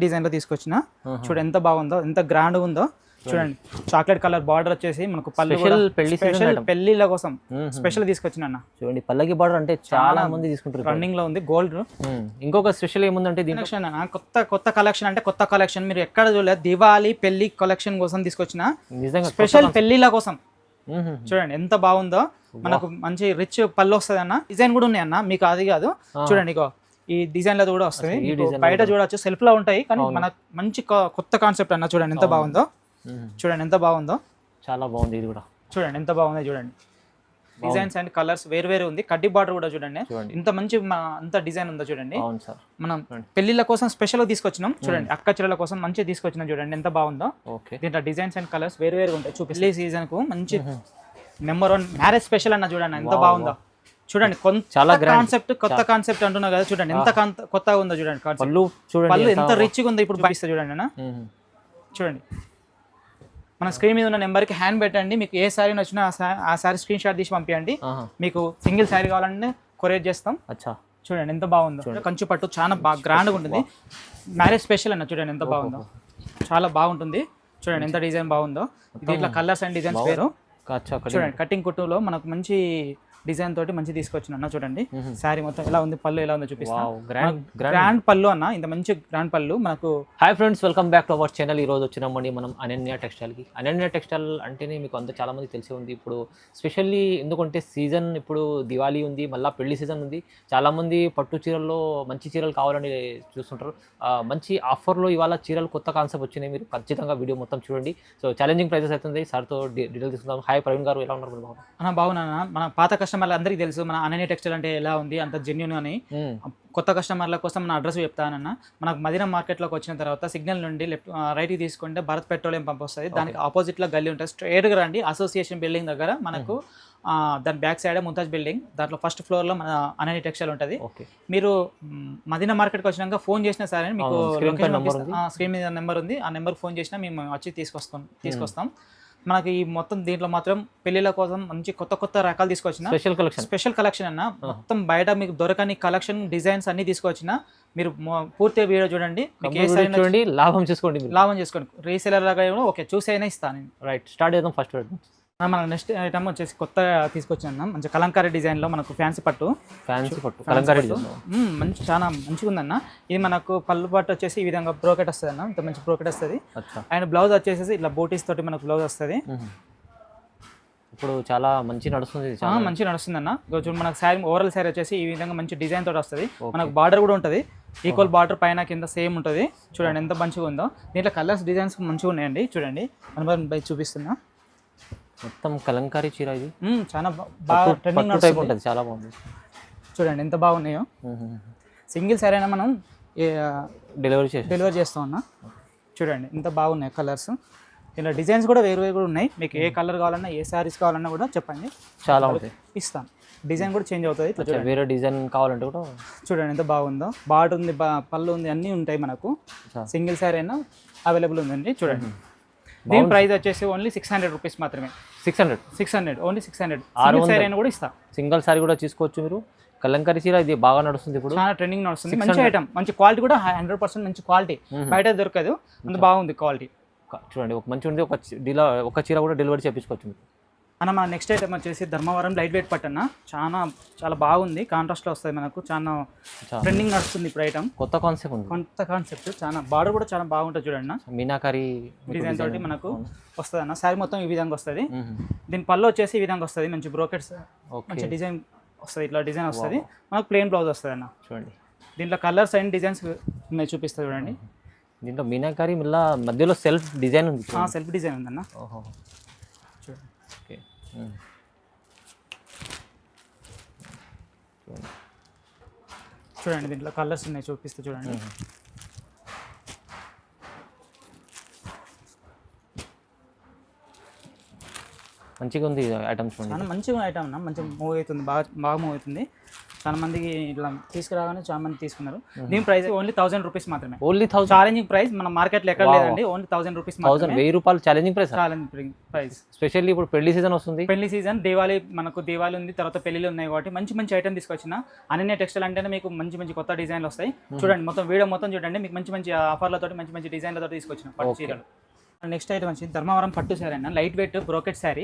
Design లో తీసుకొచ్చిన చూడండి ఎంత బాగుందో, ఎంత గ్రాండ్ ఉందో చూడండి. చాక్లెట్ కలర్ బార్డర్ వచ్చేసి మనకు పళ్ళు స్పెషల్ పెళ్లిళ్ళ కోసం స్పెషల్ తీసుకొచ్చిన అన్న. చూడండి పల్లకి బార్డర్ అంటే చాలా మంది తీసుకుంటారు, రన్నింగ్ లో ఉంది గోల్డ్. ఇంకొక స్పెషల్ ఏముందంటే కలెక్షన్ అన్న, కొత్త కలెక్షన్ అంటే కొత్త కలెక్షన్ మీరు ఎక్కడ చూడలేదు. దివాళీ పెళ్లి కలెక్షన్ కోసం తీసుకొచ్చిన నిజంగా స్పెషల్ పెళ్లిళ్ళ కోసం. చూడండి ఎంత బాగుందో, మనకు మంచి రిచ్ పళ్ళు వస్తుంది అన్న. డిజైన్ కూడా ఉన్నాయి అన్న, మీకు అది కాదు చూడండి. ఇగో ఈ డిజైన్ లో కూడా వస్తుంది, బయట చూడొచ్చు సెల్ఫ్ లో ఉంటాయి కానీ మనకు మంచి కొత్త కాన్సెప్ట్ అన్న. చూడండి ఎంత బాగుందో, చూడండి ఎంత బాగుందో, చాలా బాగుంది. ఇది కూడా చూడండి ఎంత బాగుందో. చూడండి డిజైన్స్ అండ్ కలర్స్ వేరు వేరు ఉంది. కడ్డీ బార్డర్ కూడా చూడండి ఇంత మంచి అంత డిజైన్ ఉందో చూడండి. మనం పెళ్లిళ్ళ కోసం స్పెషల్ గా తీసుకొచ్చినాం చూడండి. అక్క చెల్లెల కోసం మంచిగా తీసుకొచ్చినాం చూడండి ఎంత బాగుందో. దీంట్లో డిజైన్స్ అండ్ కలర్స్ వేరు వేరు ఉంటాయి. పెళ్లి సీజన్ కు మంచి నెంబర్ 1 మ్యారేజ్ స్పెషల్ అన్న. చూడండి ఎంత బాగుందో, చూడండి చాలా కాన్సెప్ట్, కొత్త కాన్సెప్ట్ అంటున్నా కదా. చూడండి ఎంత కొత్తగా ఉందో చూడండి. పళ్ళు ఎంత రిచ్ గా ఉందో ఇప్పుడు చూపిస్తా చూడండి అన్న. చూడండి మన స్క్రీన్ మీద ఉన్న నెంబర్కి హ్యాండ్ పెట్టండి. మీకు ఏ శారీ నచ్చినా ఆ శారీ స్క్రీన్ షాట్ తీసి పంపించండి. మీకు సింగిల్ శారీ కావాలంటే కొరియర్ చేస్తాం. చూడండి ఎంత బాగుందో, కంచి పట్టు చాలా బాగా గ్రాండ్గా ఉంటుంది. మ్యారేజ్ స్పెషల్ అన్న. చూడండి ఎంత బాగుందో, చాలా బాగుంటుంది. చూడండి ఎంత డిజైన్ బాగుందో. దీంట్లో కలర్స్ అండ్ డిజైన్స్ వేరు. చూడండి కటింగ్ కుట్టులో మనకు మంచి డిజైన్ తోటి మంచి తీసుకొచ్చిన అన్న. చూడండి శారీ మొత్తం ఎలా ఉంది, పళ్ళు ఎలా ఉందో చూపిస్తాను. గ్రాండ్ పళ్ళు అన్న, ఇంత మంచి గ్రాండ్ పళ్ళు మనకు. Hi friends, welcome back to our channel. ఈ రోజు వచ్చినామండి మనం అనన్య టెక్స్టైల్కి. అనన్య టెక్స్టైల్ అంటేనే మీకు అంత చాలా మంది తెలిసి ఉంది. ఇప్పుడు స్పెషల్లీ ఎందుకంటే సీజన్ ఇప్పుడు దివాళీ ఉంది, మళ్ళీ పెళ్లి సీజన్ ఉంది. చాలామంది పట్టు చీరల్లో మంచి చీరలు కావాలని చూస్తుంటారు. మంచి ఆఫర్లో ఇవాళ చీరలు కొత్త కాన్సెప్ట్ వచ్చినాయి. మీరు ఖచ్చితంగా వీడియో మొత్తం చూడండి. సో ఛాలెంజింగ్ ప్రైజెస్ అవుతుంది. సార్తో డీటెయిల్ తీసుకుందాం. హాయ్ ప్రవీణ్ గారు, ఎలా ఉన్నారు? అన్న బాగున్నా. మన పాత కస్టమర్లు అందరికీ తెలుసు మన అనన్య టెక్స్టైల్ అంటే ఎలా ఉంది, అంత జెన్యూన్ అని. కొత్త కస్టమర్ల కోసం మన అడ్రస్ చెప్తానన్న. మనకు మదీనా మార్కెట్లోకి వచ్చిన తర్వాత సిగ్నల్ నుండి రైట్కి తీసుకుంటే భారత్ పెట్రోలియం పంప్ వస్తుంది. దానికి ఆపోజిట్లో గల్లీ ఉంటుంది. స్ట్రైట్గా రండి, అసోసియేషన్ బిల్డింగ్ దగ్గర మనకు దాని బ్యాక్ సైడ్ ముంతాజ్ బిల్డింగ్, దాంట్లో ఫస్ట్ ఫ్లోర్లో మన అనన్య టెక్స్టైల్ ఉంటుంది. మీరు మదీనా మార్కెట్కి వచ్చినాక ఫోన్ చేసినా సరే మీకు స్క్రీన్ మీద నెంబర్ ఉంది, ఆ నెంబర్కి ఫోన్ చేసినా మేము వచ్చి తీసుకొస్తాం. మనకి ఈ మొత్తం దీంట్లో మాత్రం పెళ్లిళ్ళ కోసం మంచి కొత్త రకాలు తీసుకొచ్చిన స్పెషల్ కలెక్షన్ అన్న. మొత్తం బయట మీకు దొరకని కలెక్షన్ డిజైన్స్ అన్ని తీసుకొచ్చిన. మీరు పూర్తిగా వీడియో చూడండి, లాభం చేసుకోండి. రీసేలర్ లాగా ఓకే చూసి అయినా ఇస్తాను. రైట్, స్టార్ట్ చేద్దాం. ఫస్ట్ మన నెక్స్ట్ ఐటమ్ వచ్చేసి కొత్తగా తీసుకొచ్చిన మంచి కలంకారీ డిజైన్ లో మనకు ఫ్యాన్సీ పట్టు మంచి చాలా మంచిగా ఉందన్న. ఇది మనకు పళ్ళు పట్టు వచ్చేసి ఈ విధంగా బ్రోకెట్ వస్తుంది అన్న. ఇంత మంచి బ్రోకెట్ వస్తుంది. అండ్ బ్లౌజ్ వచ్చేసి ఇట్లా బూటీస్ తోటి మనకు బ్లౌజ్ వస్తుంది. ఇప్పుడు చాలా మంచి నడుస్తుంది అన్న. మనకు శారీ ఓవరాల్ శారీ వచ్చేసి ఈ విధంగా మంచి డిజైన్ తోటి వస్తుంది. మనకు బార్డర్ కూడా ఉంటుంది, ఈక్వల్ బార్డర్ పైన కింద సేమ్ ఉంటుంది. చూడండి ఎంత మంచిగా ఉందో. దీంట్లో కలర్స్ డిజైన్స్ మంచిగా ఉన్నాయండి. చూడండి మనం చూపిస్తున్నా. మొత్తం కలంకారీ చీర ఇది చాలా బాగా ట్రెండింగ్ టైప్ ఉంటుంది. చాలా బాగుంది. చూడండి ఎంత బాగున్నాయో. సింగిల్ శారీ అయినా మనం డెలివరీ చేస్తాం అన్న. చూడండి ఎంత బాగున్నాయి కలర్స్. ఇలా డిజైన్స్ కూడా వేరు కూడా ఉన్నాయి. మీకు ఏ కలర్ కావాలన్నా, ఏ శారీస్ కావాలన్నా కూడా చెప్పండి, చాలా ఉంటాయి, ఇస్తాం. డిజైన్ కూడా చేంజ్ అవుతుంది. ఇట్లా వేరే డిజైన్ కావాలంటే కూడా చూడండి ఎంత బాగుందో. బార్డర్ ఉంది, పళ్ళు ఉంది, అన్నీ ఉంటాయి మనకు. సింగిల్ శారీ అయినా అవైలబుల్ ఉందండి. చూడండి దీని ప్రైస్ వచ్చేసి ఓన్లీ 600 రూపీస్ మాత్రమే. 600 ఓన్లీ 600. శారీ కూడా ఇస్తాం. సింగిల్ శారీ కూడా తీసుకోవచ్చు మీరు. కలంకారీ చీర ఇది బాగా నడుస్తుంది, ఇప్పుడు చాలా ట్రెండింగ్ నడుస్తుంది. మంచి ఐటమ్, మంచి క్వాలిటీ కూడా 100% మంచి క్వాలిటీ, బయట దొరకదు, అంత బాగుంది క్వాలిటీ. చూడండి ఒక మంచి ఉంది. ఒక చీర కూడా డెలివరీ చేయించుకోవచ్చు మీరు అన్న. మన నెక్స్ట్ ఐటమ్ వచ్చేసి ధర్మవరం లైట్ వెయిట్ పట్టు అన్న. చాలా బాగుంది, కాంట్రాస్ట్లో వస్తుంది మనకు. చాలా ట్రెండింగ్ నడుస్తుంది ఇప్పుడు ఐటమ్. కొత్త కాన్సెప్ట్. చాలా బార్డర్ కూడా చాలా బాగుంటుంది. చూడండి మీనాకారీ డిజైన్ తోటి మనకు వస్తుంది అన్న. శారీ మొత్తం ఈ విధంగా వస్తుంది. దీని పళ్ళు వచ్చేసి ఈ విధంగా వస్తుంది. మంచి బ్రోకెట్స్, మంచి డిజైన్ వస్తుంది. ఇట్లా డిజైన్ వస్తుంది మనకు. ప్లెయిన్ బ్లౌజ్ వస్తుంది అన్న. చూడండి దీంట్లో కలర్స్ అండ్ డిజైన్స్ ఉన్నాయి, చూపిస్తుంది చూడండి. దీంట్లో మీనాకారీ మధ్యలో సెల్ఫ్ డిజైన్ ఉంది. సెల్ఫ్ డిజైన్ ఉందన్న. చూడండి చూడండి దీంట్లో కలర్స్ ఉన్నాయి, చూపిస్తే చూడండి. మంచిగా ఉంది ఐటమ్స్. చాలా మంచిగా ఐటమ్ అన్న. మంచిగా మూవ్ అవుతుంది, బాగా మూవ్ అవుతుంది. చాలా మందికి ఇట్లా తీసుకురాగానే చాలా మంది తీసుకున్నారు. దీని ప్రైస్ ఓన్లీ 1000 రూపీస్ మాత్రమే. ఓన్లీ 1000 ఛాలెంజింగ్ ప్రైస్ మన మార్కెట్లో ఎక్కడ లేదండి. ఓన్లీ 1000 రూపీస్ మాత్రమే. 1000 రూపాయలు challenging price. Challenging price. Specially ఇప్పుడు పెళ్లి సీజన్ వస్తుంది. పెళ్లి సీజన్ దివాళీ మనకు దివాళీ ఉంది, తర్వాత పెళ్లిలు ఉన్నాయి కాబట్టి మంచి మంచి ఐటమ్ తీసుకొచ్చిన అనన్య టెక్స్టైల్ అంటేనే మీకు మంచి మంచి కొత్త డిజైన్లు వస్తాయి. చూడండి మొత్తం వీడియో మొత్తం చూడండి, మీకు మంచి మంచి ఆఫర్లతో మంచి మంచి డిజైన్లతో తీసుకొచ్చిన పట్టు చీరలు. నెక్స్ట్ ఐటమ్ వచ్చి ధర్మవరం పట్టు శారీ అన్న, light weight brocade sari,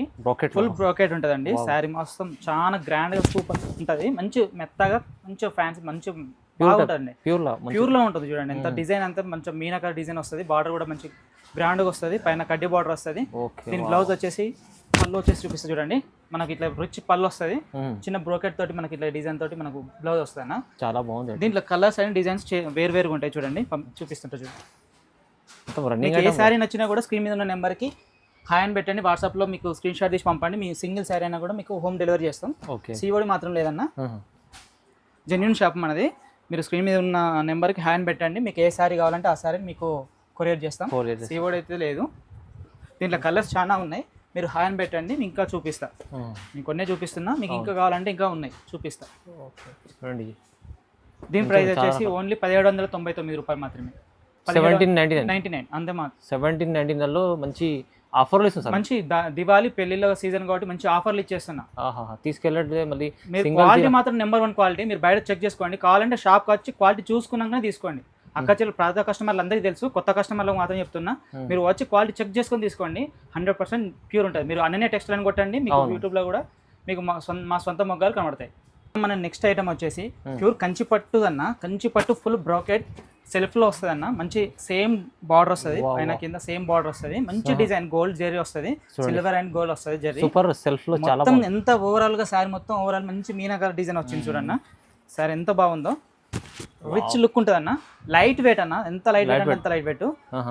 full brocade ఉంటుందండి. శారీ మొత్తం చాలా గ్రాండ్ గా సూపర్ ఉంటుంది, మంచి మెత్తగా మంచి ఫ్యాన్సీ మంచి బాగుంటుంది, ప్యూర్ లో ఉంటుంది. చూడండి ఎంత డిజైన్ అంతా మంచి మీనాకార డిజైన్ వస్తుంది, బార్డర్ కూడా మంచి గ్రాండ్ గా వస్తుంది, పైన కడ్డీ బార్డర్ వస్తుంది. దీని బ్లౌజ్ వచ్చేసి పళ్ళు వచ్చేసి చూపిస్తుంది చూడండి, మనకి ఇట్లా రిచ్ పళ్ళు వస్తుంది, చిన్న బ్రోకెట్ తోటి మనకి ఇట్లా డిజైన్ తోటి మనకు బ్లౌజ్ వస్తుంది అన్న. చాలా బాగుంది. దీంట్లో కలర్స్ అండ్ డిజైన్స్ వేరువేరుగా ఉంటాయి చూడండి, చూపిస్తుంటా చూడండి. ఏ శారీ నచ్చినా కూడా స్క్రీన్ మీద ఉన్న నెంబర్కి హాయ్ అని పెట్టండి, వాట్సాప్లో మీకు స్క్రీన్ షాట్ తీసి పంపండి. మీ సింగిల్ శారీ అయినా కూడా మీకు హోమ్ డెలివరీ చేస్తాం. సీఓడి మాత్రం లేదన్నా, జెన్యూన్ షాప్ మనది. మీరు స్క్రీన్ మీద ఉన్న నెంబర్కి హాయ్ అని పెట్టండి, మీకు ఏ శారీ కావాలంటే ఆ శారీ మీకు కొరియర్ చేస్తాం. సీఓడి అయితే లేదు. దీంట్లో కలర్స్ చాలా ఉన్నాయి, మీరు హాయ్ అని పెట్టండి, మీకు ఇంకా చూపిస్తా. మీకు కొన్నే చూపిస్తున్నా, మీకు ఇంకా కావాలంటే ఇంకా ఉన్నాయి చూపిస్తా. దీని ప్రైస్ వచ్చేసి ఓన్లీ 1799 రూపాయలు మాత్రమే. 1799 అంతే మా 1799లో మంచి ఆఫర్లు ఇస్తుంది సార్. మంచి దివాళీ పెళ్లిళ్ళ సీజన్ కాబట్టి మంచి ఆఫర్లు ఇచ్చేస్తున్నా. తీసుకెళ్ళట్లే మళ్ళీ క్వాలిటీ మాత్రం నెంబర్ 1 క్వాలిటీ. మీరు బయట చెక్ చేసుకోండి, కావాలంటే షాప్కి వచ్చి క్వాలిటీ చూసుకున్నాకనే తీసుకోండి. అక్కచెల్లి పాత కస్టమర్లు అందరికీ తెలుసు, కొత్త కస్టమర్లకు మాత్రం చెప్తున్నా, మీరు వచ్చి క్వాలిటీ చెక్ చేసుకొని తీసుకోండి. 100% ప్యూర్ ఉంటుంది. మీరు అనన్య టెక్స్టైల్ అని కొట్టండి, మీకు యూట్యూబ్లో కూడా మీకు మా సొంత మొగ్గాలు కనబడతాయి. మన నెక్స్ట్ ఐటమ్ వచ్చేసి ప్యూర్ కంచిపట్టు అన్న, కంచిపట్టు ఫుల్ బ్రోకెట్ సెల్ఫ్ లో వస్తుంది అన్న, మంచి సేమ్ బార్డర్ వస్తుంది, పైన కింద సేమ్ బార్డర్ వస్తుంది, మంచి డిజైన్ గోల్డ్ జెరీ వస్తుంది, సిల్వర్ అండ్ గోల్డ్ వస్తుంది జెరీ. సూపర్ సెల్ఫ్ లో చాలా మొత్తం ఎంత ఓవరాల్ గా సారీ మొత్తం ఓవరాల్ మంచి మీనాకార డిజైన్ వచ్చింది చూడన్న. సారీ ఎంత బాగుందో, రిచ్ లుక్ ఉంటుంది అన్న. లైట్ వెయిట్ అన్న, ఎంత లైట్ వెయిట్ ఎంత లైట్ వెయిట్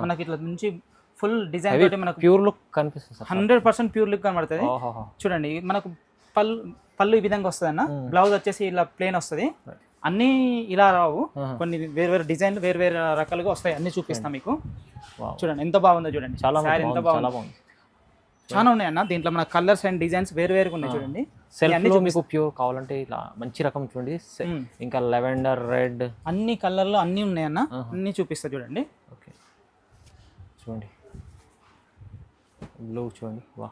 మనకి ఇట్లా మంచి ఫుల్ డిజైన్ తోటి మనకు ప్యూర్ లుక్ కనిపిస్తుంది, 100% ప్యూర్ లుక్ కనబడుతుంది. చూడండి మనకు పళ్ళు ఈ విధంగా వస్తుంది అన్న, బ్లౌజ్ వచ్చేసి ఇలా ప్లేన్ వస్తుంది. అన్ని ఇలా రావు, కొన్ని వేరు డిజైన్లు వేరు రకాలుగా వస్తాయి, అన్ని చూపిస్తాం మీకు. చూడండి ఎంత బాగుందో చూడండి, సారీ ఎంత బాగుంది. చాలా ఉన్నాయి అన్న దీంట్లో, మన కలర్స్ అండ్ డిజైన్స్ వేరుగా ఉన్నాయి చూడండి. సెల్ఫ్ మీకు ప్యూర్ కావాలంటే ఇలా మంచి రకం చూడండి, ఇంకా లెవెండర్ రెడ్ అన్ని కలర్లు అన్ని ఉన్నాయి అన్న, అన్ని చూపిస్తా చూడండి. ఓకే చూడండి, బ్లూ చూడండి, వా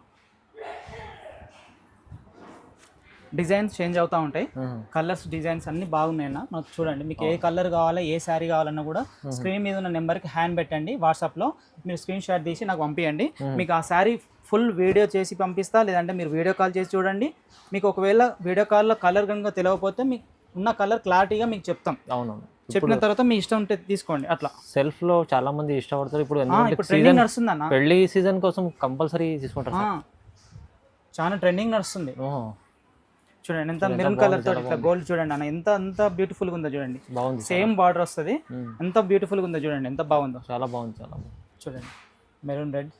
డిజైన్స్ చేంజ్ అవుతూ ఉంటాయి, కలర్స్ డిజైన్స్ అన్ని బాగున్నాయి అన్న. మనకు చూడండి, మీకు ఏ కలర్ కావాలా ఏ శారీ కావాలన్నా కూడా స్క్రీన్ మీద ఉన్న నెంబర్కి హ్యాండ్ పెట్టండి, వాట్సాప్లో మీరు స్క్రీన్ షాట్ తీసి నాకు పంపించండి. మీకు ఆ శారీ ఫుల్ వీడియో చేసి పంపిస్తా, లేదంటే మీరు వీడియో కాల్ చేసి చూడండి. మీకు ఒకవేళ వీడియో కాల్లో కలర్ కనుక తెలియకపోతే మీకు ఉన్న కలర్ క్లారిటీగా మీకు చెప్తాం. అవునవును, చెప్పిన తర్వాత మీ ఇష్టం ఉంటే తీసుకోండి. అట్లా సెల్ఫ్ లో చాలా మంది ఇష్టపడతారు. ఇప్పుడు ట్రెండింగ్ నడుస్తుంది అన్న, పెళ్లి సీజన్ కోసం కంపల్సరీ తీసుకుంటారు, చాలా ట్రెండింగ్ నడుస్తుంది. చూడండి ఎంత మెరూన్ కలర్ తో ఇట్లా గోల్డ్ చూడండి అన్న, ఎంత బ్యూటిఫుల్ గా ఉందో చూడండి. బాగుంది, సేమ్ బార్డర్ వస్తుంది, ఎంత బ్యూటిఫుల్ గా ఉందో చూడండి, ఎంత బాగుందో. చాలా బాగుంది, చాలా బాగుంది. చూడండి మెరూన్ రెడ్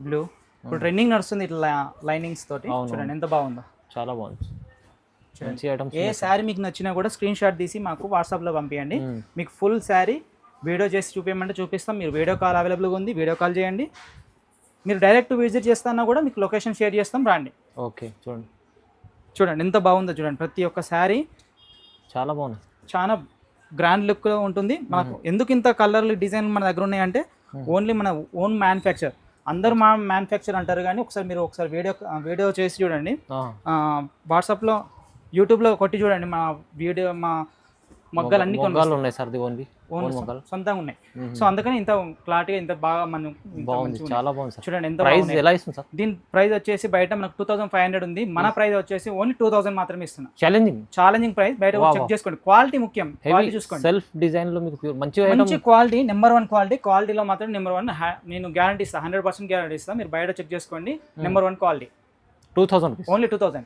బ్లూ, ఇప్పుడు ట్రెండింగ్ నడుస్తుంది ఇట్లా లైనింగ్స్ తోటి. చూడండి ఎంత బాగుందో, చాలా బాగుంది. ఏ శారీ మీకు నచ్చినా కూడా స్క్రీన్ షాట్ తీసి మాకు వాట్సాప్లో పంపించండి. మీకు ఫుల్ శారీ వీడియో చేసి చూపించమంటే చూపిస్తాం. మీరు వీడియో కాల్ అవైలబుల్గా ఉంది, వీడియో కాల్ చేయండి. మీరు డైరెక్ట్ విజిట్ చేస్తానా కూడా మీకు లొకేషన్ షేర్ చేస్తాం, రండి. ఓకే చూడండి, చూడండి ఎంత బాగుందో చూడండి. ప్రతి ఒక్క శారీ చాలా బాగుంది, చాలా గ్రాండ్ లుక్లో ఉంటుంది. మనకు ఎందుకు ఇంత కలర్లు డిజైన్ మన దగ్గర ఉన్నాయంటే ఓన్లీ మన ఓన్ మ్యానుఫ్యాక్చర్. అందరూ మా మ్యానుఫ్యాక్చర్ అంటారు, కానీ ఒకసారి వీడియో చేసి చూడండి. వాట్సాప్లో యూట్యూబ్లో కొట్టి చూడండి, మా వీడియో మా మొగ్గలు అన్ని ఉన్నాయి సార్, సొంతంగా ఉన్నాయి. సో అందుకని ఇంత క్లారిటీగా ఇంత బాగా మనం చాలా బాగుంది. చూడండి ఎంత ప్రైస్ ఎలా ఇస్తుంది సార్? దీని ప్రైస్ వచ్చేసి బయట మనకు 2500 ఉంది, మన ప్రైస్ వచ్చేసి ఓన్లీ 2000 మాత్రమే ఇస్తున్నాం. ఛాలెంజింగ్ ప్రైస్, బయట చెక్ చేసుకోండి. క్వాలిటీ ముఖ్యం, క్వాలిటీ చూసుకోండి. సెల్ఫ్ డిజైన్ లో మీకు మంచి క్వాలిటీ, నెంబర్ 1 క్వాలిటీ. క్వాలిటీలో మాత్రం నెంబర్ 1 నేను గ్యారంటీ ఇస్తాను, 100% గ్యారంటీ ఇస్తాను. మీరు బయట చెక్ చేసుకోండి, నెంబర్ 1 క్వాలిటీ. 2000 ఓన్లీ 2000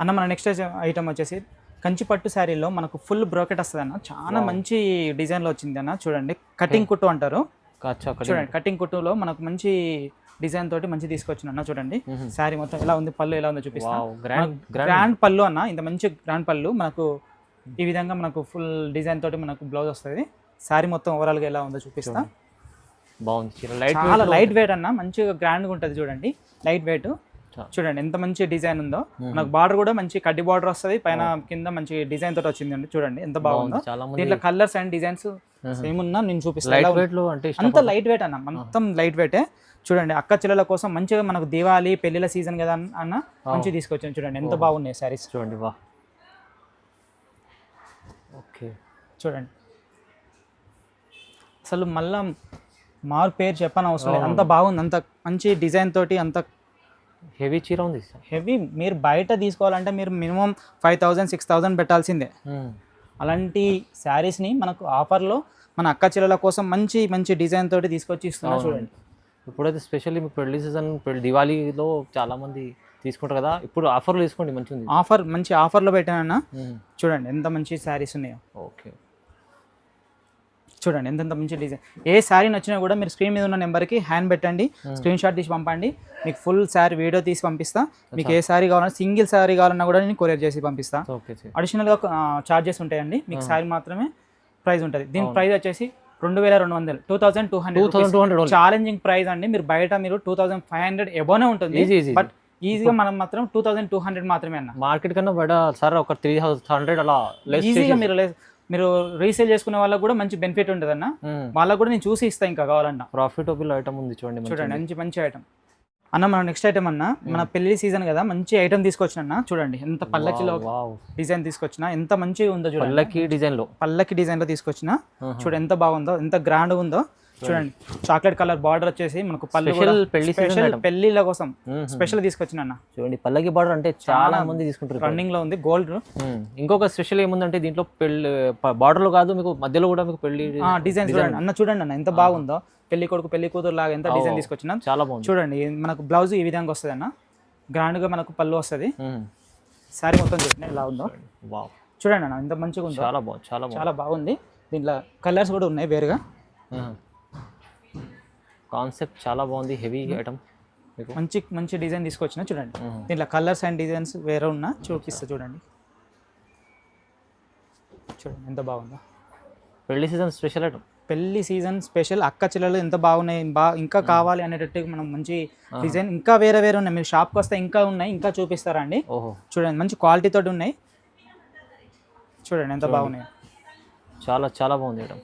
అన్న. మన నెక్స్ట్ ఐటమ్ వచ్చేసి కంచిపట్టు శారీలో మనకు ఫుల్ బ్రోకెట్ వస్తుంది అన్న, చాలా మంచి డిజైన్లో వచ్చింది అన్న. చూడండి కటింగ్ కుట్టు అంటారు, చూడండి కటింగ్ కుట్టులో మనకు మంచి డిజైన్ తోటి మంచి తీసుకొచ్చిన అన్న. చూడండి శారీ మొత్తం ఎలా ఉంది, పళ్ళు ఎలా ఉందో చూపిస్తాను. గ్రాండ్ పళ్ళు అన్న, ఇంత మంచి గ్రాండ్ పళ్ళు మనకు ఈ విధంగా మనకు ఫుల్ డిజైన్ తోటి మనకు బ్లౌజ్ వస్తుంది. శారీ మొత్తం ఓవరాల్గా ఎలా ఉందో చూపిస్తా. బాగుంది, చాలా లైట్ వెయిట్ అన్న, మంచిగా గ్రాండ్గా ఉంటుంది చూడండి, లైట్ వెయిట్. చూడండి ఎంత మంచి డిజైన్ ఉందో. మనకు బార్డర్ కూడా మంచి కడ్డీ బార్డర్ వస్తుంది, పైన కింద మంచి డిజైన్ తోటి వచ్చిందండి. చూడండి ఎంత బాగుందో. దీంట్లో కలర్స్ అండ్ డిజైన్స్ సేమ్ ఉన్నా నేను చూపిస్తాను. అంత లైట్ వెయిట్ అన్న, మొత్తం లైట్ వెయిటే. చూడండి అక్క చెల్లెల కోసం మంచిగా మనకు దివాళీ పెళ్లిళ్ళ సీజన్ కదా అన్న మంచిగా తీసుకొచ్చాను. చూడండి ఎంత బాగున్నాయి సారీస్. చూడండి వా, ఓకే చూడండి అసలు మళ్ళా మారు పేరు చెప్పని అవసరం లేదు, అంత బాగుంది. అంత మంచి డిజైన్ తోటి అంత హెవీ చీర ఉంది. హెవీ మీరు బయట తీసుకోవాలంటే మీరు మినిమం 5,000 6,000 పెట్టాల్సిందే. అలాంటి శారీస్ని మనకు ఆఫర్లో మన అక్క చెల్లెల కోసం మంచి మంచి డిజైన్ తోటి తీసుకొచ్చి ఇస్తున్నా. చూడండి ఇప్పుడైతే స్పెషల్లీ మీకు పెళ్లి సీజన్ దివాళీలో చాలా మంది తీసుకుంటారు కదా, ఇప్పుడు ఆఫర్లో తీసుకోండి, మంచిగా ఉంది ఆఫర్. మంచి ఆఫర్లో పెట్టానన్నా. చూడండి ఎంత మంచి శారీస్ ఉన్నాయో. ఓకే చూడండి ఎంత మంచి డిజైన్. ఏ శారీ నచ్చినా కూడా మీరు స్క్రీన్ మీద ఉన్న నెంబర్కి హ్యాండ్ పెట్టండి, స్క్రీన్ షాట్ తీసి పంపండి. మీకు ఫుల్ శారీ వీడియో తీసి పంపిస్తా. మీకు ఏ శారీ కావాలన్నా, సింగిల్ శారీ కావాలన్నా కూడా నేను కొరియర్ చేసి పంపిస్తా. అడిషనల్గా చార్జెస్ ఉంటాయండి. మీకు శారీ మాత్రమే ప్రైస్ ఉంటుంది. దీని ప్రైస్ వచ్చేసి 2,200, 2,200 ఛాలెంజింగ్ ప్రైస్ అండి. మీరు బయట మీరు 2,500 ఎబోనే ఉంటుంది, బట్ ఈజీగా మనం మాత్రం 2,200 మాత్రమే అన్న. మార్కెట్ కన్నా బయట సార్ ఒక 300 అలా ఈజీగా మీరు రీసేల్ చేసుకునే వాళ్ళకి కూడా మంచి బెనిఫిట్ ఉంటుంది అన్న. వాళ్ళకి కూడా నేను చూసి ఇస్తాను ఇంకా కావాలన్నా. ప్రాఫిటబుల్ ఐటమ్ ఉంది చూడండి. చూడండి మంచి ఐటమ్ అన్న. మన నెక్స్ట్ ఐటమ్ అన్న, మన పెళ్లి సీజన్ కదా, మంచి ఐటమ్ తీసుకొచ్చిన అన్న. చూడండి ఎంత పల్లకిలో డిజైన్ తీసుకొచ్చిన, ఎంత మంచిగా ఉందో చూడండి. పల్లకి డిజైన్ లో తీసుకొచ్చిన. చూడండి ఎంత బాగుందో, ఎంత గ్రాండ్ ఉందో. చూడండి చాక్లెట్ కలర్ బార్డర్ వచ్చేసి మనకు పెళ్లిళ్ళ కోసం స్పెషల్ తీసుకొచ్చిన అన్న. చూడండి పల్లకి బార్డర్ అంటే చాలా మంది తీసుకుంటారు, రన్నింగ్ లో ఉంది గోల్డ్. ఇంకొక స్పెషల్ ఏముందంటే దీంట్లో పెళ్లి బార్డర్ లో కాదు, మీకు మధ్యలో కూడా మీకు పెళ్లి డిజైన్ చూడండి అన్న. చూడండి అన్న ఎంత బాగుందో, పెళ్లి కొడుకు పెళ్లి కూతురు లాగా ఎంత డిజైన్ తీసుకొచ్చినా. చాలా బాగుంది. చూడండి మనకు బ్లౌజ్ ఈ విధంగా వస్తుంది అన్న, గ్రాండ్ గా మనకు పళ్ళు వస్తుంది. శారీ మొత్తం చూడండి ఎలా ఉందో. చూడండి అన్న ఎంత మంచిగా ఉందో. చాలా బాగుంది, చాలా బాగుంది. దీంట్లో కలర్స్ కూడా ఉన్నాయి వేరుగా. కాన్సెప్ట్ చాలా బాగుంది, హెవీ ఐటమ్. మంచి డిజైన్ తీసుకొచ్చిన. చూడండి దీంట్లో కలర్స్ అండ్ డిజైన్స్ వేరే ఉన్నా చూపిస్తా. చూడండి ఎంత బాగుందో. పెళ్లి సీజన్ స్పెషల్ ఐటమ్, పెళ్లి సీజన్ స్పెషల్. అక్క చెల్లెలు ఎంత బాగున్నాయి, ఇంకా కావాలి అనేటట్టు మనం మంచి డిజైన్ ఇంకా వేరే ఉన్నాయి. మీరు షాప్కి వస్తే ఇంకా ఉన్నాయి, ఇంకా చూపిస్తారా అండి. చూడండి మంచి క్వాలిటీ తోటి ఉన్నాయి. చూడండి ఎంత బాగున్నాయి. చాలా బాగుంది ఐటమ్.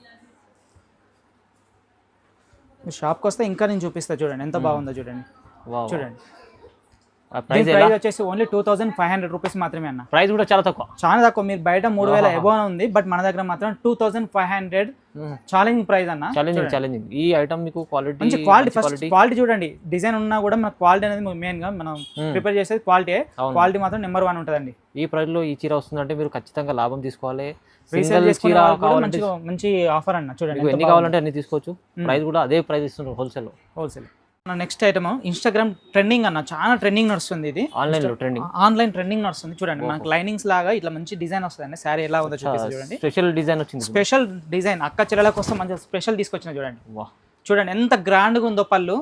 మీరు షాప్కి వస్తే ఇంకా నేను చూపిస్తా. చూడండి ఎంత బాగుందో. చూడండి చూడండి ప్రైస్ వచ్చేసి ఓన్లీ 2,500 రూపీస్ మాత్రమే అన్న. ప్రైస్ కూడా చాలా తక్కువ. మీరు బయట 3,000 ఎబోన్ ఉంది, బట్ మన దగ్గర మాత్రం 2,500 ఛాలెంజింగ్ ప్రైస్ అన్న. ఛాలెంజింగ్ ఈ ఐటమ్ మీకు క్వాలిటీ ఫస్ట్ క్వాలిటీ చూడండి. డిజైన్ ఉన్నా కూడా మన క్వాలిటీ అనేది మెయిన్ గా మనం ప్రిపేర్ చేసేది క్వాలిటీ మాత్రం నెంబర్ 1 ఉంటుందండి. ఈ ప్రైస్ లో ఈ చీర వస్తుందంటే మీరు ఖచ్చితంగా లాభం తీసుకోవాలి. మంచి ఆఫర్ అన్న. చూడండి ఎన్ని కావాలంటే అన్ని తీసుకోవచ్చు. ప్రైస్ కూడా అదే ప్రైస్ ఇస్తున్నారు wholesale. Next item Instagram trending అన్న, చాలా ట్రెండింగ్ నడుస్తుంది. ఇది ఆన్లైన్ ట్రెండింగ్ నడుస్తుంది. చూడండి మనకి లైనింగ్స్ లాగా ఇట్లా మంచి డిజైన్ వస్తుంది. శారీ ఎలా ఉందో చూడండి. స్పెషల్ డిజైన్ వచ్చింది. స్పెషల్ డిజైన్ అక్క చెల్లెల కోసం మంచి స్పెషల్ తీసుకొచ్చిన. చూడండి చూడండి ఎంత గ్రాండ్ గా ఉందో. పళ్ళు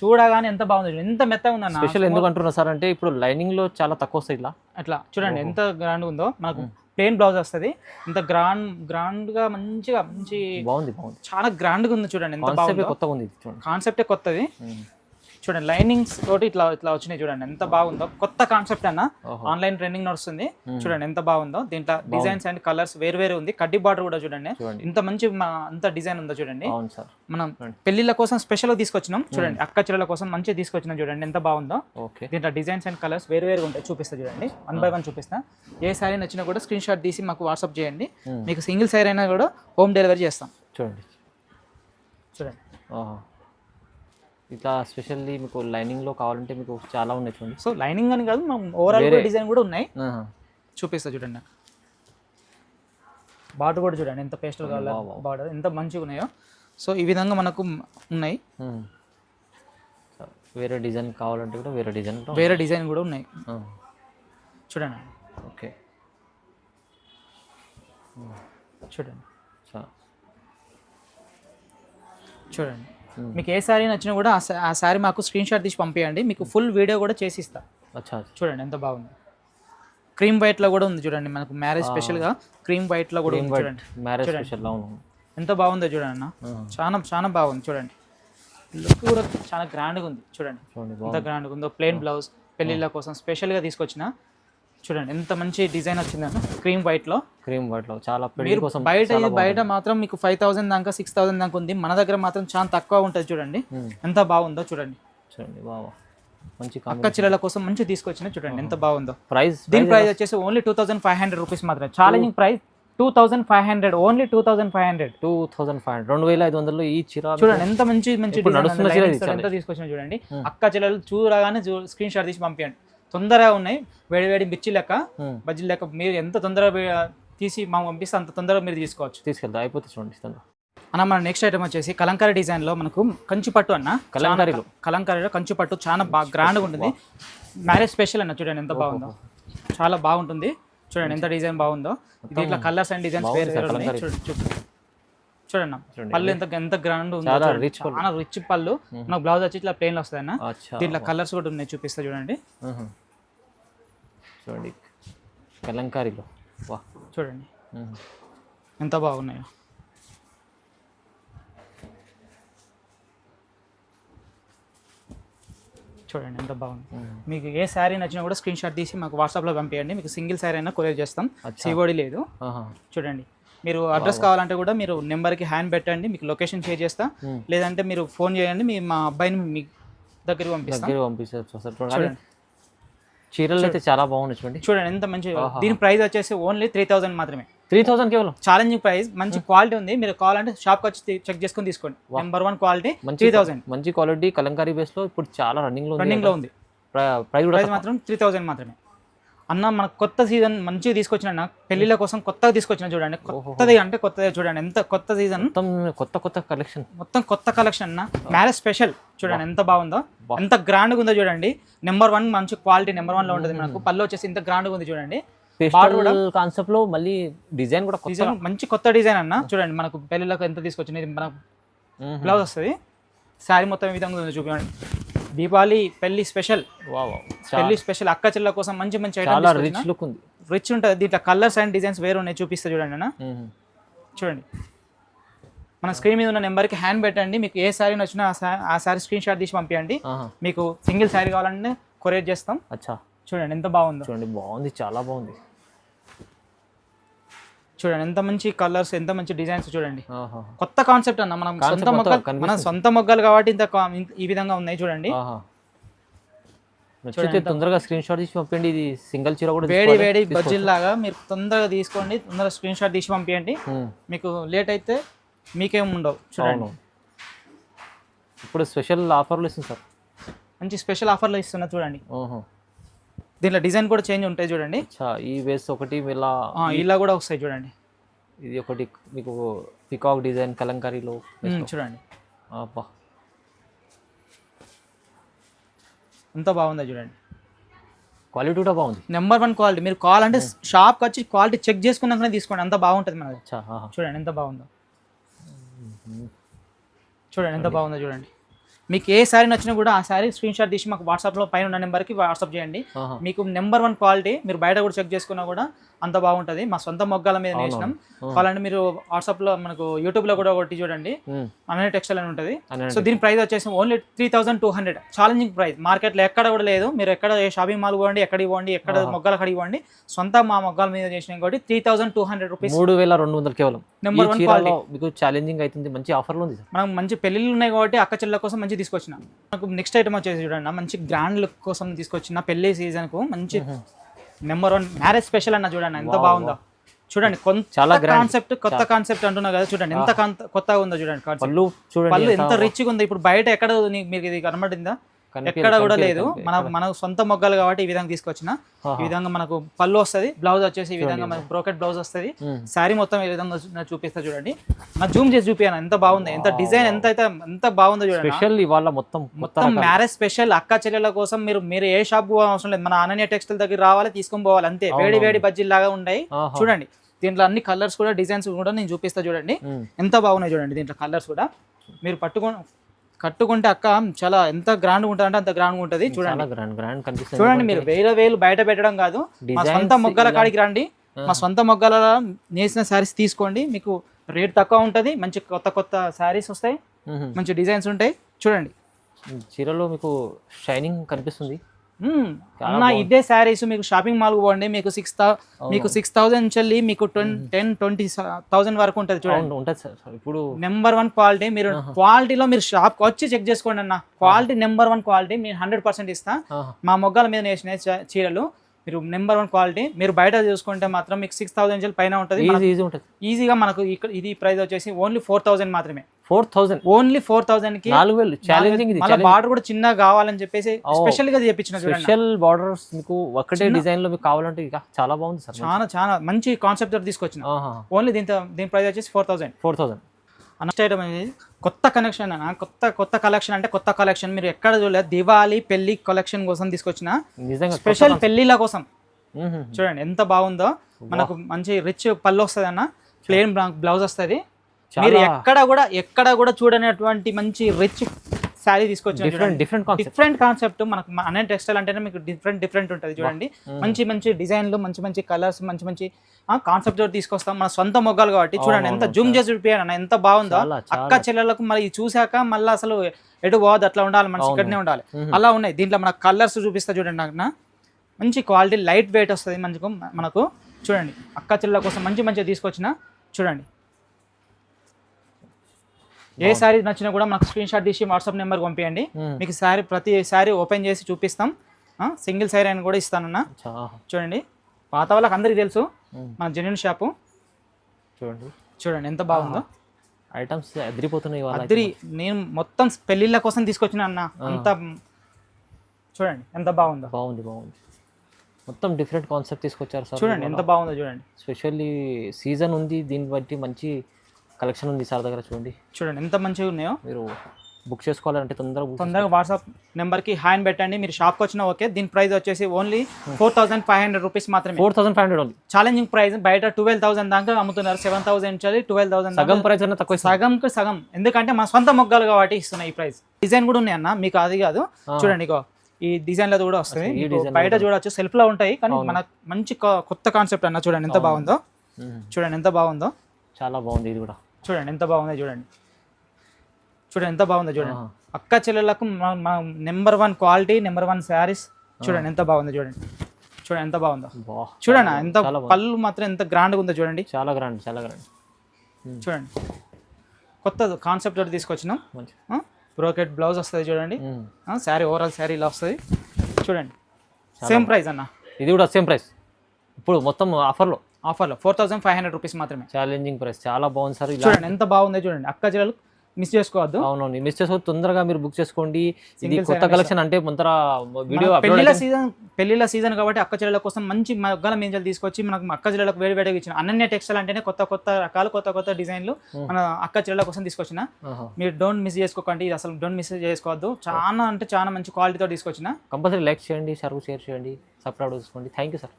చూడగానే ఎంత బాగుంది, ఎంత మెత్తగా ఉందన్న. స్పెషల్ ఎందుకు అంటున్నా సార్ అంటే ఇప్పుడు లైనింగ్ లో చాలా తక్కువ వస్తాయి. అట్లా చూడండి ఎంత గ్రాండ్ ఉందో. మనకు ప్లెయిన్ బ్లౌజ్ వస్తుంది. ఇంత గ్రాండ్ గా మంచిగా బాగుంది. చాలా గ్రాండ్ గా ఉంది. చూడండి ఎంత బాగుంది. కాన్సెప్టే కొత్తది. చూడండి లైనింగ్స్ తోటి ఇట్లా వచ్చినాయి. చూడండి ఎంత బాగుందో. కొత్త కాన్సెప్ట్ అన్న, ఆన్లైన్ ట్రెండింగ్ నడుస్తుంది. చూడండి ఎంత బాగుందో. దీంట్లో డిజైన్స్ అండ్ కలర్స్ వేరు ఉంది. కడ్డీ బార్డర్ కూడా చూడండి ఇంత మంచి అంత డిజైన్ ఉందో. చూడండి మనం పెళ్లిళ్ళ కోసం స్పెషల్ తీసుకొచ్చినాం. చూడండి అక్క చెల్లెల కోసం మంచిగా తీసుకొచ్చినాం. చూడండి ఎంత బాగుందో. దీంట్లో డిజైన్స్ అండ్ కలర్స్ వేరుగా ఉంటాయి. చూపిస్తా చూడండి, 1 by 1 చూపిస్తా. ఏ శారీ నచ్చినా కూడా స్క్రీన్ షాట్ తీసి మాకు వాట్సాప్ చేయండి. మీకు సింగిల్ శారీ అయినా కూడా హోమ్ డెలివరీ చేస్తాం. చూడండి ఇట్లా స్పెషల్లీ మీకు లైనింగ్ లో కావాలంటే మీకు చాలా ఉన్నాయి. చూడండి సో లైనింగ్ అని కాదు, ఓవరాల్ డిజైన్ కూడా ఉన్నాయి. చూపిస్తా చూడండి. బార్డర్ కూడా చూడండి ఎంత పేస్టల్ కలర్ బార్డర్ ఎంత మంచిగా ఉన్నాయో. సో ఈ విధంగా మనకు ఉన్నాయి. వేరే డిజైన్ కావాలంటే కూడా వేరే డిజైన్ కూడా ఉన్నాయి. చూడండి ఓకే చూడండి మీకు ఏ శారీ నచ్చినా కూడా ఆ శారీ మాకు స్క్రీన్ షాట్ తీసి పంపించండి. మీకు ఫుల్ వీడియో కూడా చేసి ఇస్తా. చూడండి ఎంత బాగుంది. క్రీమ్ వైట్ లో కూడా ఉంది. చూడండి మనకు మ్యారేజ్ స్పెషల్ గా క్రీమ్ వైట్ లో కూడా ఉంది. చూడండి ఎంత బాగుందో. చూడండి అన్న చాలా బాగుంది. చూడండి లుక్ కూడా చాలా గ్రాండ్ గా ఉంది. చూడండి ఎంత గ్రాండ్ గా ఉందో. ప్లెయిన్ బ్లౌజ్ పెళ్ళిళ్ళ కోసం స్పెషల్గా తీసుకొచ్చిన. చూడండి ఎంత మంచి డిజైన్ వచ్చిందన్న క్రీమ్ వైట్లో చాలా పెళ్లి కోసం. బయట మాత్రం మీకు 5,000 దాకా 6,000 దాకా ఉంది, మన దగ్గర మాత్రం చాలా తక్కువ ఉంటుంది. చూడండి ఎంత బాగుందో చూడండి. మంచి అక్క చెల్లెల కోసం మంచి తీసుకొచ్చిన. చూడండి ఎంత బాగుందో. దీని ప్రైస్ వచ్చేసి ఓన్లీ 2,500 రూపీస్ మాత్రమే. Challenging price 2,500, only 2,500. 2,500 ఈ చీర. చూడండి ఎంత మంచి ఎంత తీసుకొచ్చిన చూడండి. అక్క చెల్లెలు చూడగానే స్క్రీన్ షాట్ తీసి పంపించండి. తొందరగా ఉన్నాయి, వేడి వేడి మిర్చి లెక్క బజ్జీ లెక్క. మీరు ఎంత తొందరగా తీసి మాకు పంపిస్తే అంత తొందరగా మీరు తీసుకెళ్తా అయిపోతే చూడండి. అన్న మన నెక్స్ట్ ఐటమ్ వచ్చేసి కలంకారీ డిజైన్ లో మనకు కంచి పట్టు అన్న. కలంకారీలో కంచి పట్టు చాలా బాగా గ్రాండ్గా ఉంటుంది. మ్యారేజ్ స్పెషల్ అన్న. చూడండి ఎంత బాగుందో, చాలా బాగుంటుంది. చూడండి ఎంత డిజైన్ బాగుందో. దీంట్లో కలర్స్ అండ్ డిజైన్స్ వేరే చూడండి. పళ్ళు ఎంత గ్రాండ్ ఉందో, చాలా రిచ్ పళ్ళు. మనకు బ్లౌజ్ వచ్చి ఇట్లా ప్లెయిన్ వస్తుంది అన్న. దీంట్లో కలర్స్ కూడా ఉన్నాయి, చూపిస్తా చూడండి. చూడండి కలంకారీలో చూడండి ఎంత బాగున్నాయో. చూడండి ఎంత బాగుంది. మీకు ఏ శారీ నచ్చినా కూడా స్క్రీన్ షాట్ తీసి మాకు వాట్సాప్లో పంపించండి. మీకు సింగిల్ శారీ అయినా కొరియర్ చేస్తాం, సిఓడి లేదు. చూడండి మీరు అడ్రస్ కావాలంటే కూడా మీరు నెంబర్కి హ్యాండ్ పెట్టండి, మీకు లొకేషన్ షేర్ చేస్తా. లేదంటే మీరు ఫోన్ చేయండి, మా అబ్బాయిని మీ దగ్గరికి పంపిస్తాం. చీరలు అయితే చాలా బాగున్నాయి. చూడండి ఎంత మంచి. దీని ప్రైస్ వచ్చేసి ఓన్లీ 3,000 మాత్రమే. 3,000 కేవలం. ఛాలెంజింగ్ ప్రైస్, మంచి క్వాలిటీ ఉంది. మీరు కావాలంటే షాప్కి వచ్చి చెక్ చేసుకొని తీసుకోండి. Number 1 quality 3,000. మంచి క్వాలిటీ కలంకారీ బేస్ లో ఇప్పుడు చాలా రన్నింగ్ లో ఉంది. ప్రైస్ మాత్రం 3,000 మాత్రమే అన్న. మన కొత్త సీజన్ మంచిగా తీసుకొచ్చిన, పెళ్లిళ్ళ కోసం కొత్తగా తీసుకొచ్చిన. చూడండి కొత్తది అంటే కొత్తది. చూడండి ఎంత కొత్త సీజన్, కొత్త కలెక్షన్, మొత్తం కొత్త కలెక్షన్ అన్న. Marriage special. చూడండి ఎంత బాగుందో, ఎంత గ్రాండ్గా ఉందో. చూడండి నెంబర్ 1 మంచి క్వాలిటీ, నెంబర్ 1 లో ఉంటుంది. మనకు పళ్ళు వచ్చేసి ఇంత గ్రాండ్గా ఉంది. చూడండి కాన్సెప్ట్ లో మళ్ళీ డిజైన్ కూడా మంచి కొత్త డిజైన్ అన్న. చూడండి మనకు పెళ్లిళ్ళకు ఎంత తీసుకొచ్చింది. మనకు బ్లౌజ్ వస్తుంది, శారీ మొత్తం ఈ విధంగా ఉంది. చూపించండి. దీపావళి పెళ్లి స్పెషల్, పెళ్లి స్పెషల్ అక్క చెల్లెల కోసం మంచి మంచి రిచ్ ఉంటుంది. దీంట్లో కలర్స్ అండ్ డిజైన్స్ వేరే ఉన్నాయి, చూపిస్తా చూడండి అన్న. చూడండి మన స్క్రీన్ మీద ఉన్న నెంబర్కి హ్యాండ్ పెట్టండి. మీకు ఏ శారీ నచ్చినా ఆ శారీ స్క్రీన్ షాట్ తీసి పంపించండి. మీకు సింగిల్ శారీ కావాలంటే కొరియర్ చేస్తాం. చూడండి ఎంత బాగుందో. చూడండి బాగుంది, చాలా బాగుంది. చూడండి ఎంత మంచి కలర్స్, ఎంత మంచి డిజైన్స్. చూడండి కొత్త కాన్సెప్ట్ అన్న. మనం సొంత మొగ్గలు కాబట్టి ఇంత ఈ విధంగా ఉన్నాయి. చూడండి తొందరగా స్క్రీన్ షాట్ తీసి పంపించండి. ఇది సింగిల్ చీర కూడా వేడి వేడి బజ్జీల్ లాగా మీరు తొందరగా తీసుకోండి, తొందరగా స్క్రీన్ షాట్ తీసి పంపించండి. మీకు లేట్ అయితే మీకేం ఉండవు. చూడండి ఇప్పుడు స్పెషల్ ఆఫర్లు ఇస్తుంది సార్, మంచి స్పెషల్ ఆఫర్లు ఇస్తున్నా. చూడండి దీంట్లో డిజైన్ కూడా చేంజ్ ఉంటాయి. చూడండి ఈ వేస్ ఒకటి ఇలా కూడా వస్తాయి. చూడండి ఇది ఒకటి మీకు పికాక్ డిజైన్ కలంకారీలో. చూడండి ఎంత బాగుందో. చూడండి క్వాలిటీ కూడా బాగుంది, నెంబర్ 1 క్వాలిటీ. మీరు కావాలంటే షాప్కి వచ్చి క్వాలిటీ చెక్ చేసుకున్నాకనే తీసుకోండి, అంత బాగుంటుంది మనది. చూడండి ఎంత బాగుందో. చూడండి ఎంత బాగుందో. చూడండి మీకు ఏ శారీ నచ్చినా కూడా ఆ శారీ స్క్రీన్ షాట్ తీసి మాకు వాట్సాప్లో పైన ఉన్న నెంబర్కి వాట్సాప్ చేయండి. మీకు నెంబర్ 1 క్వాలిటీ. మీరు బయట కూడా చెక్ చేసుకున్నా కూడా అంత బాగుంటుంది. మా సొంత మొగ్గాల మీద నేసినాం. కావాలంటే మీరు వాట్సాప్లో మనకు యూట్యూబ్లో కూడా ఒకటి చూడండి, అనన్య టెక్స్టైల్ అని ఉంటుంది. సో దీని ప్రైస్ వచ్చేసి ఓన్లీ 3,200. ఛాలెంజింగ్ ప్రైస్, మార్కెట్లో ఎక్కడ కూడా లేదు. మీరు ఎక్కడ ఏ షాపింగ్ మాల్ పోండి, ఎక్కడికి పోండి, ఎక్కడ మొగ్గాలు అక్కడికి పోండి, సొంత మా మొగ్గాల మీద చేసినాం కాబట్టి 3,200 రూపీస్. 3,200 కేవలం. Number 1 quality. మీకు ఛాలెంజింగ్ అవుతుంది, మంచి ఆఫర్లు ఉంది. మనం మంచి పెళ్ళిళ్ళు ఉన్నాయి కాబట్టి అక్క చెల్లెల కోసం మంచి తీసుకొచ్చిన. నాకు నెక్స్ట్ ఐటమ్ వచ్చేసి చూడండి, మంచి గ్రాండ్ లుక్ కోసం తీసుకొచ్చిన. పెళ్లి సీజన్ కు మంచి నెంబర్ 1 మ్యారేజ్ స్పెషల్ అన్న. చూడండి ఎంత బాగుందో. చూడండి చాలా కాన్సెప్ట్, కొత్త కాన్సెప్ట్ అంటున్నా కదా. చూడండి ఎంత కొత్తగా ఉందో. చూడండి పళ్ళు ఎంత రిచ్గా ఉందో. ఇప్పుడు బయట ఎక్కడ మీకు ఇది కనబడిందా? ఎక్కడ కూడా లేదు. మన సొంత మొగ్గలు కాబట్టి ఈ విధంగా తీసుకొచ్చిన. ఈ విధంగా మనకు పళ్ళు వస్తుంది, బ్లౌజ్ వచ్చేసి ఈ విధంగా మనకు బ్రోకెట్ బ్లౌజ్ వస్తుంది. శారీ మొత్తం ఈ విధంగా చూపిస్తా. చూడండి నా జూమ్ చేసి చూపియాను ఎంత బాగుంది, ఎంత డిజైన్ ఎంత బాగుందో. చూడండి మొత్తం మ్యారేజ్ స్పెషల్ అక్క చెల్లెల కోసం. మీరు ఏ షాప్ అవసరం లేదు, మన అనన్య టెక్స్టైల్ దగ్గర రావాలి, తీసుకొని పోవాలి అంతే. వేడి వేడి బజ్జీలు లాగా ఉన్నాయి. చూడండి దీంట్లో అన్ని కలర్స్ కూడా, డిజైన్స్ కూడా నేను చూపిస్తా. చూడండి ఎంత బాగున్నాయి. చూడండి దీంట్లో కలర్స్ కూడా మీరు కట్టుకుంటే అక్క చాలా ఎంత గ్రాండ్ ఉంటుంది అంటే అంత గ్రాండ్ ఉంటుంది. చూడండి మీరు వేలు బయట పెట్టడం కాదు, మా సొంత మొగ్గల కాడికి రండి. మా సొంత మొగ్గల నేసిన శారీస్ తీసుకోండి. మీకు రేట్ తక్కువ ఉంటుంది, మంచి కొత్త శారీస్ వస్తాయి, మంచి డిజైన్స్ ఉంటాయి. చూడండి చీరలో మీకు షైనింగ్ కనిపిస్తుంది. అన్న ఇదే శారీస్ మీకు షాపింగ్ మాల్ పోండి మీకు 6,000 నుంచి వెళ్ళి మీకు 10-20,000 వరకు ఉంటుంది చూడండి. ఉంటుంది సార్. ఇప్పుడు నెంబర్ 1 క్వాలిటీ. మీరు క్వాలిటీలో మీరు షాప్ వచ్చి చెక్ చేసుకోండి అన్న. క్వాలిటీ నెంబర్ 1 క్వాలిటీ మీరు 100% ఇస్తా. మా మొగ్గాల మీద వేసిన చీరలు మీరు నెంబర్ 1 క్వాలిటీ. మీరు బయట చూసుకుంటే మాత్రం మీకు 6,000 నుంచి పైన ఉంటుంది. ఈజీగా మనకు ఇక్కడ ఇది ప్రైస్ వచ్చేసి ఓన్లీ 4,000 మాత్రమే. 4,000 ఓన్లీ 4,000 కి 4,000 ఛాలెంజింగ్. ఇది బార్డర్ కూడా చిన్నగా కావాలని చెప్పేసి స్పెషల్ గా చేపించిన స్పెషల్ బార్డర్స్ మీకు ఒకటే డిజైన్ లో మీకు కావాలంటే ఇక చాలా బాగుంది సార్. చాలా మంచి కాన్సెప్ట్ తోటి తీసుకొచ్చిన. ఓన్లీ దీని ప్రైస్ వచ్చేసి 4,000. నెక్స్ట్ ఐటమ్ అనేది కొత్త కలెక్షన్ అన్న. కొత్త కలెక్షన్ అంటే కొత్త కలెక్షన్ మీరు ఎక్కడ చూడలేదు. దివాళీ పెళ్లి కలెక్షన్ కోసం తీసుకొచ్చిన స్పెషల్ పెళ్లిల కోసం. చూడండి ఎంత బాగుందో. మనకు మంచి రిచ్ పళ్ళు వస్తుంది అన్న. ప్లెయిన్ బ్లౌజ్ వస్తుంది. మీరు ఎక్కడ కూడా చూడనటువంటి మంచి రిచ్ శారీ తీసుకొచ్చిన డిఫరెంట్ కాన్సెప్ట్. మనకు అన్నయ్య టెక్స్టైల్ అంటేనే మీకు డిఫరెంట్ ఉంటుంది చూడండి. మంచి డిజైన్లు, మంచి కలర్స్, మంచి కాన్సెప్ట్ తోటి తీసుకొస్తాం. మన సొంత మొగ్గాలు కాబట్టి చూడండి ఎంత జూమ్ చేసి చూపించాను ఎంత బాగుందో. అక్క చెల్లెలకు మరి చూసాక మళ్ళీ అసలు ఎటు పోవద్దు, అట్లా ఉండాలి, మనకి ఇక్కడనే ఉండాలి. అలా ఉన్నాయి. దీంట్లో మన కలర్స్ చూపిస్తా చూడండి. నాకు మంచి క్వాలిటీ లైట్ వెయిట్ వస్తుంది మనకు. చూడండి అక్క చెల్లెల కోసం మంచిగా తీసుకొచ్చిన. చూడండి ఏ శారీ నచ్చినా కూడా మనకు స్క్రీన్ షాట్ తీసి వాట్సాప్ నెంబర్ పంపించండి. మీకు ప్రతి శారీ ఓపెన్ చేసి చూపిస్తాం. సింగిల్ శారీ అని కూడా ఇస్తానన్నా. చూడండి పాత వాళ్ళకి అందరికి తెలుసు మన జెన్యూన్ షాపు. చూడండి ఎంత బాగుందో. ఐటమ్స్ అదిరిపోతున్నాయి. నేను మొత్తం పెళ్లిళ్ళ కోసం తీసుకొచ్చిన అన్న. అంత చూడండి ఎంత బాగుందో. బాగుంది. మొత్తం డిఫరెంట్ కాన్సెప్ట్ తీసుకొచ్చారు సార్. చూడండి ఎంత బాగుందో. చూడండి స్పెషల్లీ సీజన్ ఉంది, దీన్ని బట్టి మంచి కలెక్షన్ ఉంది సార్ దగ్గర. చూడండి ఎంత మంచిగా ఉన్నాయో. మీరు బుక్ చేసుకోవాలంటే తొందరగా వాట్సాప్ నెంబర్కి హాయ్ అని పెట్టండి. మీరు షాప్కి వచ్చినా ఓకే. దీని ప్రైస్ వచ్చేసి ఓన్లీ 4,500 రూపీస్ మాత్రమే. 4,500 ఓన్లీ. Challenging price. బయట 12,000 దాకా అమ్ముతున్నారు. 7,000 నుంచి 12,000. సగం ప్రైస్ అన్న తక్కువ. సగం. ఎందుకంటే మన సొంత మొగ్గాలు కాబట్టి ఇస్తున్నాయి ఈ ప్రైస్. డిజైన్ కూడా ఉన్నాయి అన్న. మీకు అది కాదు చూడండి ఈ డిజైన్ లో కూడా వస్తుంది. బయట చూడొచ్చు సెల్ఫ్ లో ఉంటాయి కానీ మన మంచి కొత్త కాన్సెప్ట్ అన్న. చూడండి ఎంత బాగుందో. చాలా బాగుంది. ఇది కూడా చూడండి ఎంత బాగుందో. చూడండి అక్క చెల్లెళ్ళకు నెంబర్ 1 క్వాలిటీ, నెంబర్ 1 శారీస్. చూడండి ఎంత బాగుందో. చూడండి ఎంత బాగుందో. చూడండి ఎంత పళ్ళు మాత్రం ఎంత గ్రాండ్గా ఉందో. చూడండి చాలా గ్రాండ్. చూడండి కొత్త కాన్సెప్ట్ తోటి తీసుకొచ్చినాం. బ్రోకెట్ బ్లౌజ్ వస్తుంది. చూడండి శారీ ఓవరాల్ శారీ ఇలా వస్తుంది. చూడండి సేమ్ ప్రైస్ అన్న. ఇది కూడా సేమ్ ప్రైస్. ఇప్పుడు మొత్తం ఆఫర్లో 4,500 రూపీస్ మాత్రమే. Challenging price. చాలా బాగుంది సార్. చూడండి ఎంత బాగుందో. చూడండి అక్క చెల్లెలు మిస్ చేసుకోవద్దు. అవునండి మిస్ చేసుకోవద్దు. తొందరగా మీరు బుక్ చేసుకోండి. ఇది కొత్త కలెక్షన్ అంటే ముందర వీడియో పెళ్లిళ్ళ సీజన్ కాబట్టి అక్క చెల్లెల కోసం మంచి మగ్గల మేంజలు తీసుకొచ్చి మనకు అక్క చెల్లెలకు వేడివేడిగా ఇచ్చిన. అనన్య టెక్స్టైల్ అంటేనే కొత్త రకాలు, కొత్త డిజైన్లు మన అక్క చెల్లెల కోసం తీసుకొచ్చిన. మీరు డోంట్ మిస్ చేసుకోకండి. ఇది అసలు డోంట్ మిస్ చేసుకోవద్దు. చాలా మంచి క్వాలిటీతో తీసుకొచ్చిన. కంపల్సరీ లైక్ చేయండి, షేర్ చేయండి, సబ్స్క్రైబ్ చేసుకోండి. Thank you sir.